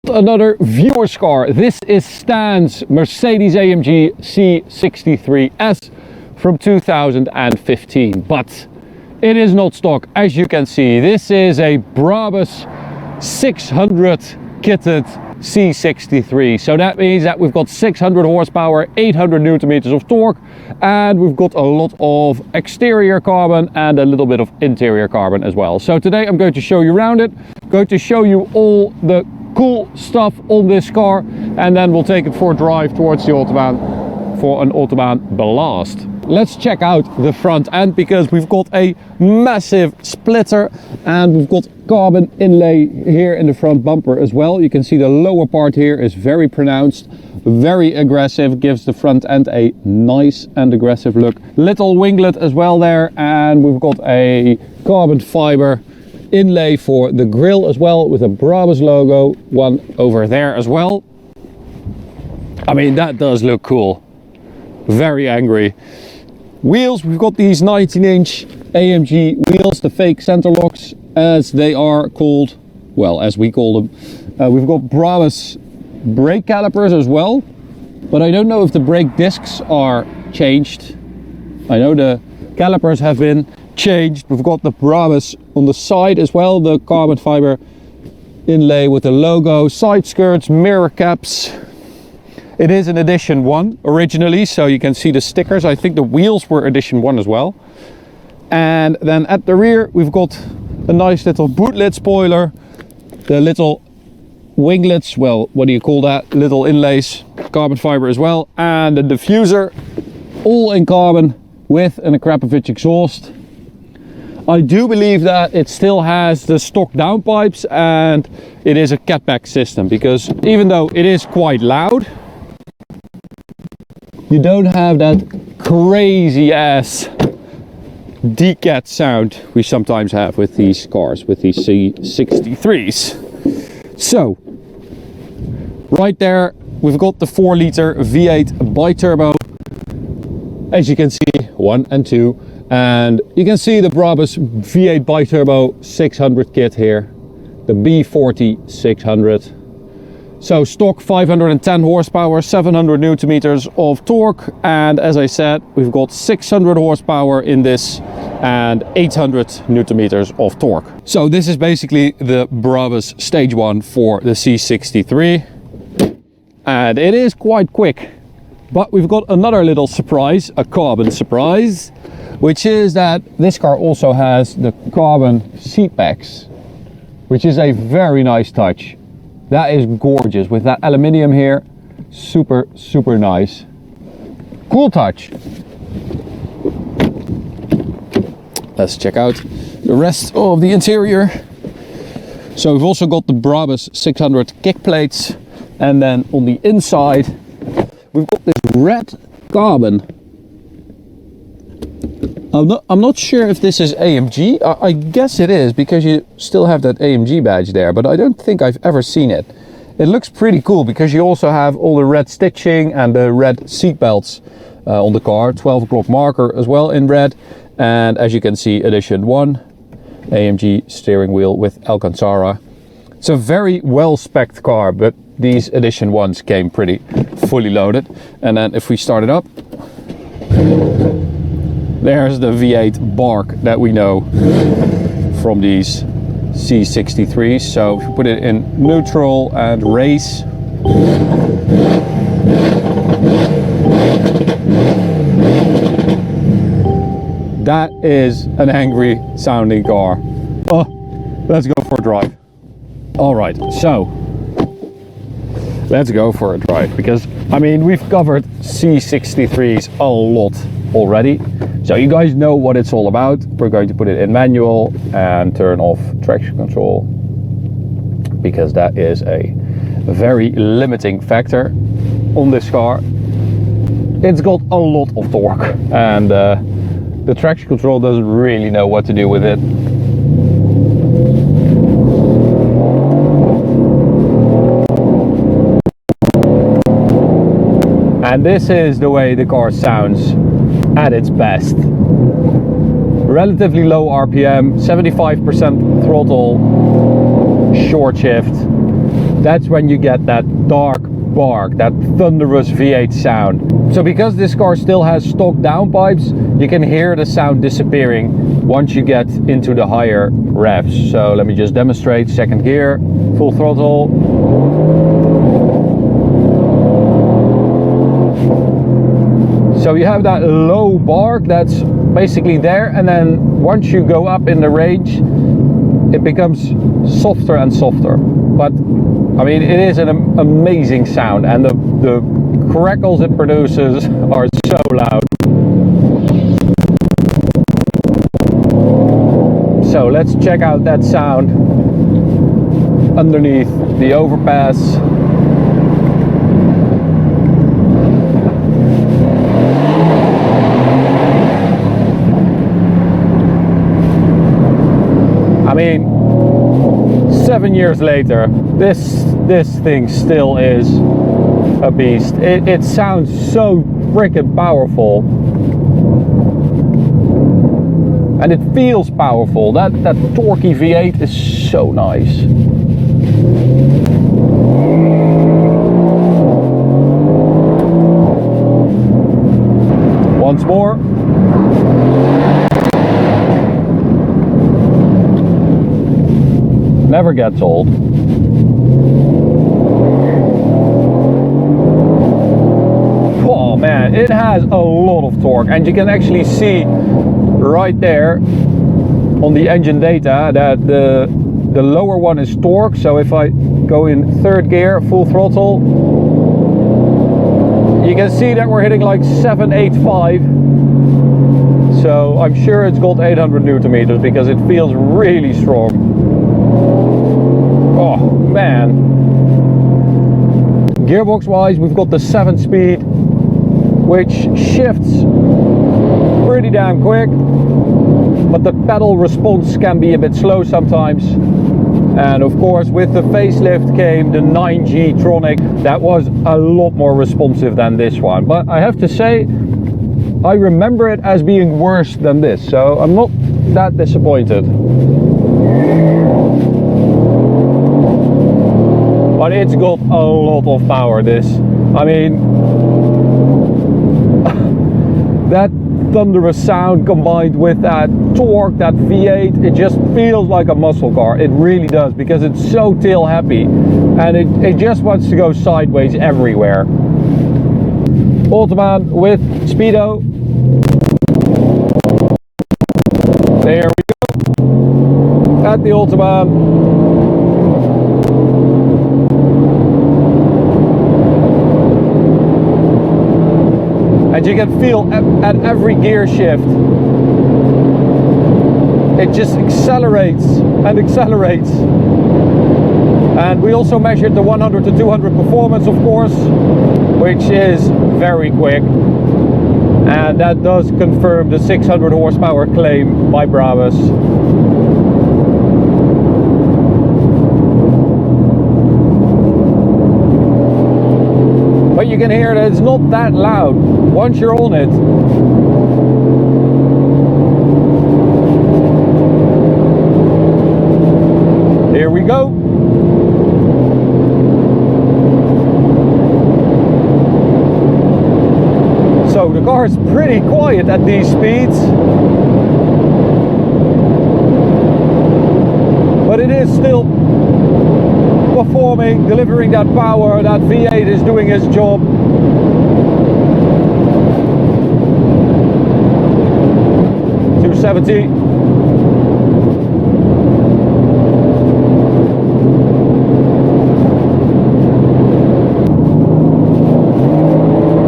Another viewer's car. This is Stan's Mercedes AMG C63S from 2015, but it is not stock, as you can see. This is a BRABUS 600 kitted C63, so that means that we've got 600 horsepower, 800 newton meters of torque, and we've got a lot of exterior carbon and a little bit of interior carbon as well. So today I'm going to show you around it, going to show you all the cool stuff on this car, and then we'll take it for a drive towards the Autobahn for an Autobahn blast. Let's check out the front end, because we've got a massive splitter and we've got carbon inlay here in the front bumper as well. You can see the lower part here is very pronounced, very aggressive, gives the front end a nice and aggressive look. Little winglet as well there, and we've got a carbon fiber inlay for the grille as well, with a BRABUS logo, one over there as well. I mean, that does look cool. Very angry. Wheels, we've got these 19-inch AMG wheels, the fake center locks as they are called, well, as we call them. We've got BRABUS brake calipers as well, but I don't know if the brake discs are changed. I know the calipers have been changed. We've got the BRABUS on the side as well, the carbon fiber inlay with the logo, side skirts, mirror caps. It is an edition 1 originally, so you can see the stickers. I think the wheels were edition 1 as well. And then at the rear we've got a nice little boot lid spoiler, the little winglets, well, what do you call that, little inlays, carbon fiber as well, and the diffuser, all in carbon with an Krapovich exhaust. I do believe that it still has the stock downpipes, and it is a catback system, because even though it is quite loud, you don't have that crazy ass decat sound we sometimes have with these cars, with these C63s. So right there we've got the 4-liter V8 biturbo, as you can see, 1 and 2, and you can see the BRABUS V8 biturbo 600 kit here, the B40 600. So stock 510 horsepower, 700 newton meters of torque, and as I said, we've got 600 horsepower in this and 800 newton meters of torque. So this is basically the BRABUS stage 1 for the C63, and it is quite quick. But we've got another little surprise, a carbon surprise, which is that this car also has the carbon seat backs, which is a very nice touch. That is gorgeous with that aluminium here. Super, super nice. Cool touch. Let's check out the rest of the interior. So we've also got the BRABUS 600 kick plates, and then on the inside we've got this red carbon. I'm not sure if this is AMG. I guess it is, because you still have that AMG badge there, but I don't think I've ever seen it. It looks pretty cool, because you also have all the red stitching and the red seat belts on the car, 12 o'clock marker as well in red, and as you can see, edition 1 AMG steering wheel with Alcantara. It's a very well spec'd car, but these edition 1s came pretty fully loaded. And then if we start it up, there's the V8 bark that we know from these C63s. So if you put it in neutral and race, that is an angry sounding car. Oh, let's go for a drive. All right, so let's go for a drive, because I mean, we've covered C63s a lot already, so you guys know what it's all about. We're going to put it in manual and turn off traction control, because that is a very limiting factor on this car. It's got a lot of torque, and the traction control doesn't really know what to do with it. And this is the way the car sounds at its best. Relatively low RPM, 75% throttle, short shift. that's when you get that dark bark, that thunderous V8 sound. So because this car still has stock downpipes, you can hear the sound disappearing once you get into the higher revs. So let me just demonstrate. Second gear, full throttle. So you have that low bark that's basically there, and then once you go up in the range, it becomes softer and softer. But I mean, it is an amazing sound, and the crackles it produces are so loud. So let's check out that sound underneath the overpass. I mean, 7 years later, this thing still is a beast. It sounds so freaking powerful, and it feels powerful. That torquey V8 is so nice. Once more. Never gets old. Oh man, it has a lot of torque, and you can actually see right there on the engine data that the lower one is torque. So if I go in third gear, full throttle, you can see that we're hitting like 785. So I'm sure it's got 800 Newton meters because it feels really strong. Oh man. Gearbox wise, we've got the 7-speed, which shifts pretty damn quick, but the pedal response can be a bit slow sometimes. And of course, with the facelift came the 9G Tronic that was a lot more responsive than this one. But I have to say, I remember it as being worse than this, so I'm not that disappointed. But it's got a lot of power, this. I mean, that thunderous sound combined with that torque, that V8, it just feels like a muscle car. It really does, because it's so tail happy, and it just wants to go sideways everywhere. Autobahn with speedo. There we go. At the Autobahn. And you can feel at every gear shift, it just accelerates and accelerates. And we also measured the 100 to 200 performance, of course, which is very quick. And that does confirm the 600 horsepower claim by BRABUS. But you can hear that it's not that loud once you're on it. Here we go. So the car is pretty quiet at these speeds, but it is still performing, delivering that power. That V8 is doing its job. .270.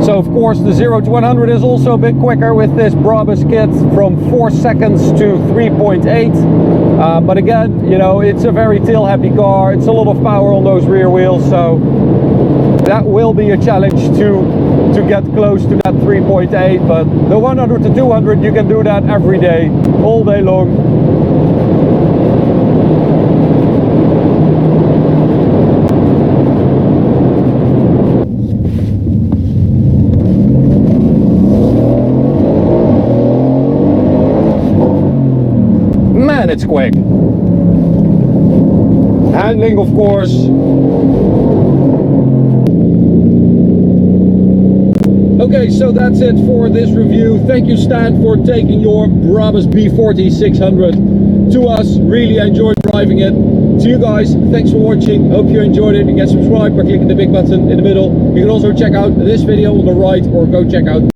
So of course the 0 to 100 is also a bit quicker with this BRABUS kit, from 4 seconds to 3.8. But again, you know, it's a very tail happy car. It's a lot of power on those rear wheels, so that will be a challenge to get close to that 3.8. But the 100 to 200, you can do that every day, all day long. Man, it's quick. handling, of course. Okay, so that's it for this review. Thank you, Stan, for taking your BRABUS B40 600 to us. Really enjoyed driving it. To you guys, thanks for watching. Hope you enjoyed it. You can subscribe by clicking the big button in the middle. You can also check out this video on the right, or go check out